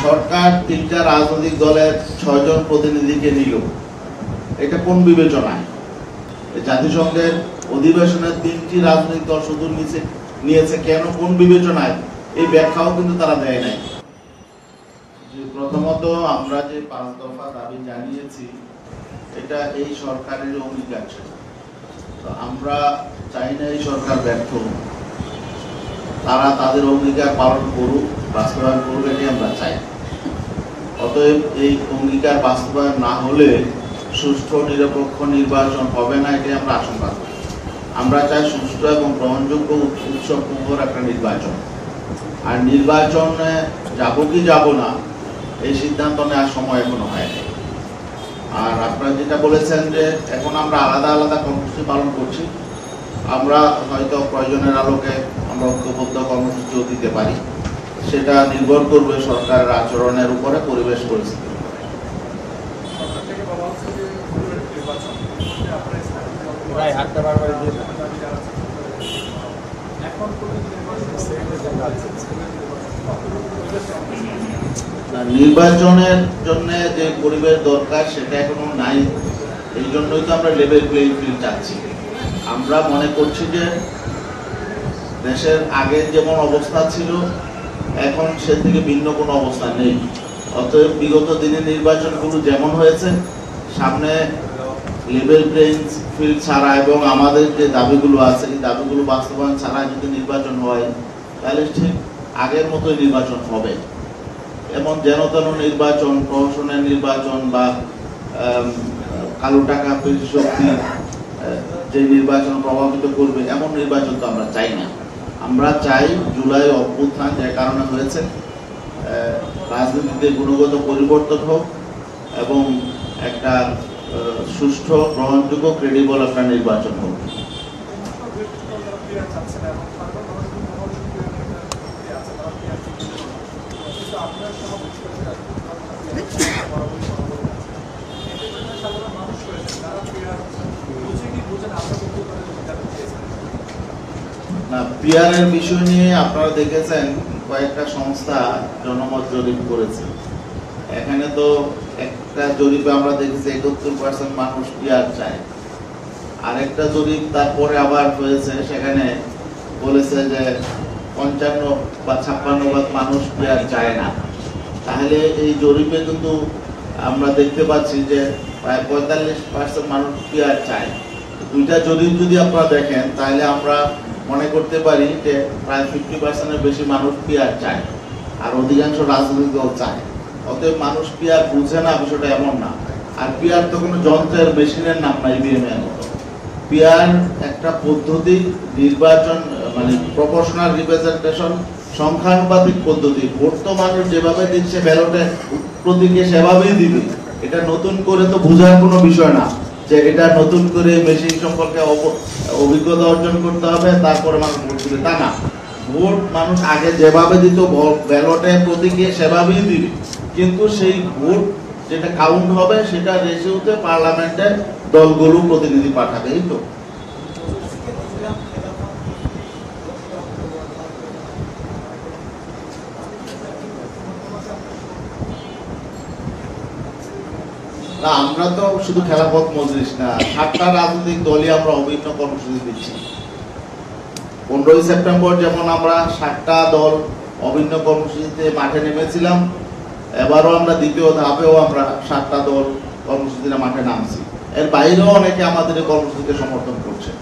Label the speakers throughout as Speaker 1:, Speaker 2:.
Speaker 1: সরকার তিনটা রাজনৈতিক দলের 6 জন প্রতিনিধিকে নিল, এটা কোন বিবেচনায়? জাতিসংঘের অধিবেশনের 3টি রাজনৈতিক দল শুধু নিয়েছে কেন, কোন বিবেচনায়? এই ব্যাখ্যাও কিন্তু তারা দেয় নাই। প্রথমত আমরা যে 5 দফা দাবি জানিয়েছি এটা এই সরকারের অঙ্গীকার ছিল, তো আমরা চাই না এই সরকার ব্যর্থ, তারা তাদের অঙ্গীকার পালন করুক, বাস্তবায়ন করুক, এটাই আমরা চাই। অতএব এই অঙ্গীকার বাস্তবায়ন না হলে সুষ্ঠু নিরপেক্ষ নির্বাচন হবে না, এটাই আমরা আশঙ্কা করি। আমরা চাই সুষ্ঠু এবং গ্রহণযোগ্য উৎসব মুখর একটা নির্বাচন। আর নির্বাচনে যাব কি যাব না এই সিদ্ধান্ত নেওয়ার সময় এখনো হয়নি। আর আপনারা যেটা বলেছেন যে এখন আমরা আলাদা আলাদা কর্মসূচি পালন করছি, আমরা হয়তো প্রয়োজনের আলোকে আমরা ঐক্যবদ্ধ কর্মসূচিও দিতে পারি, সেটা নির্ভর করবে সরকারের আচরণের উপরে, পরিবেশ পরিস্থিতি। নির্বাচনের জন্য যে পরিবেশ দরকার সেটা এখনো নাই, এই জন্যই তো আমরা লেভেল প্লেইং ফিল্ড চাচ্ছি। আমরা মনে করছি যে দেশের আগের যেমন অবস্থা ছিল এখন সে থেকে ভিন্ন কোনো অবস্থা নেই। অতএব বিগত দিনের নির্বাচনগুলো যেমন হয়েছে, সামনে লেভেল প্লেইং ফিল্ড ছাড়া এবং আমাদের যে দাবিগুলো আছে এই দাবিগুলো বাস্তবায়ন ছাড়া যদি নির্বাচন হয় তাহলে ঠিক আগের মতোই নির্বাচন হবে। এমন যেন তেন নির্বাচন, প্রহসনের নির্বাচন বা কালো টাকা পেশি শক্তি যে নির্বাচন প্রভাবিত করবে এমন নির্বাচন তো আমরা চাই না। আমরা চাই জুলাই অভ্যুত্থান যে কারণে হয়েছে রাজনীতিতে গুণগত পরিবর্তন হোক এবং একটা সুষ্ঠু, গ্রহণযোগ্য, ক্রেডিবল একটা নির্বাচন হোক। না, পিআরের বিষয় নিয়ে আপনারা দেখেছেন কয়েকটা সংস্থা জনমত জরিপ করেছে। এখানে তো একটা জরিপে আমরা দেখেছি 71% মানুষ পিআর চায়। আরেকটা জরিপ তারপরে আবার হয়েছে, সেখানে বলেছে যে 55 বা 56% মানুষ পিআর চায় না। তাহলে এই জরিপে কিন্তু আমরা দেখতে পাচ্ছি যে প্রায় 45% মানুষ পিআর চায়। দুইটা জরিপ যদি আপনারা দেখেন তাহলে আমরা মনে করতে পারি যে প্রায় 50%-এর বেশি মানুষ পিআর চায়, আর অধিকাংশ রাজনৈতিক দল চায়। অতএব মানুষ পিআর বুঝে না, বিষয়টা এমন না। আর পিআর তো কোনো যন্ত্রের, মেশিনের নাম না ইভিএম এর মতো। পিআর একটা পদ্ধতি, নির্বাচন মানে প্রপোর্শনাল রিপ্রেজেন্টেশন, সংখ্যানুপাতিক পদ্ধতি। ভোট তো মানুষ যেভাবে দিচ্ছে ব্যালটে প্রতীকে সেভাবেই দিবে। এটা নতুন করে তো বোঝার কোনো বিষয় না যে এটা নতুন করে মেশিন সম্পর্কে অভিজ্ঞতা অর্জন করতে হবে তারপরে মানুষ ভোট দিবে, তা না। ভোট মানুষ আগে যেভাবে দিত ব্যালটে প্রতীকে সেভাবেই দিবে, কিন্তু সেই ভোট যেটা কাউন্ট হবে সেটা রেশিওতে পার্লামেন্টে দলগুলো প্রতিনিধি পাঠাবে। এই তো না, আমরা তো শুধু খেলাপথ মজলিস না, 7টা রাজনৈতিক দলই আমরা অভিন্ন কর্মসূচি দিচ্ছি। 15ই সেপ্টেম্বর যেমন আমরা 7টা দল অভিন্ন কর্মসূচিতে মাঠে নেমেছিলাম, এবারও আমরা দ্বিতীয় ধাপেও আমরা 7টা দল কর্মসূচিতে মাঠে নামছি। এর বাইরেও অনেকে আমাদের এই কর্মসূচিকে সমর্থন করছে।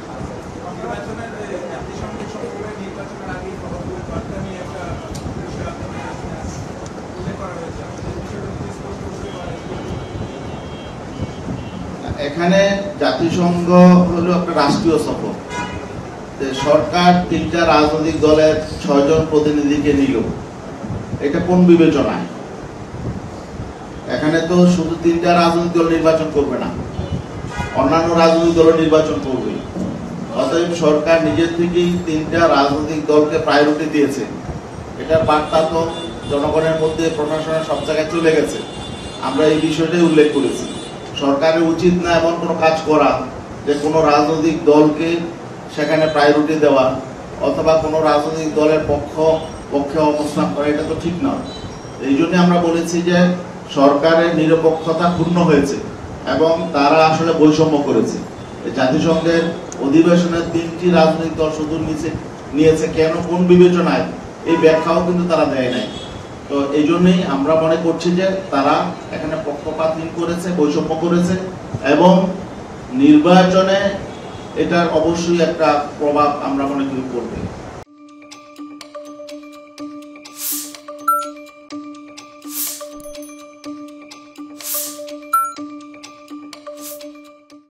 Speaker 1: এখানে জাতিসংঘ হলো একটা রাষ্ট্রীয় সফর। সরকার 3টা রাজনৈতিক দলের 6 জন প্রতিনিধিকে নিল, এটা কোন বিবেচনায়? এখানে তো শুধু 3টা রাজনৈতিক দল নির্বাচন করবে না, অন্যান্য রাজনৈতিক দল নির্বাচন করবে। অতএব সরকার নিজের থেকেই 3টা রাজনৈতিক দলকে প্রায়োরিটি দিয়েছে। এটার বার্তা তো জনগণের মধ্যে, প্রশাসনের সব জায়গায় চলে গেছে। আমরা এই বিষয়টাই উল্লেখ করেছি। সরকারের উচিত না এমন কোনো কাজ করা যে কোনো রাজনৈতিক দলকে সেখানে প্রায়োরিটি দেওয়া অথবা কোনো রাজনৈতিক দলের পক্ষে অবস্থান করা, এটা তো ঠিক নয়। এই জন্য আমরা বলেছি যে সরকারের নিরপেক্ষতা ক্ষুণ্ণ হয়েছে এবং তারা আসলে বৈষম্য করেছে। জাতিসংঘের অধিবেশনের 3টি রাজনৈতিক দল শুধু নিয়েছে কেন, কোন বিবেচনায়, এই ব্যাখ্যাও কিন্তু তারা দেয় নাই। তো এই জন্যই আমরা মনে করছি যে তারা এখানে পক্ষপাতহীন করেছে, বৈষম্য করেছে এবং নির্বাচনে এটার অবশ্যই একটা প্রভাব আমরা মনে করি পড়বে।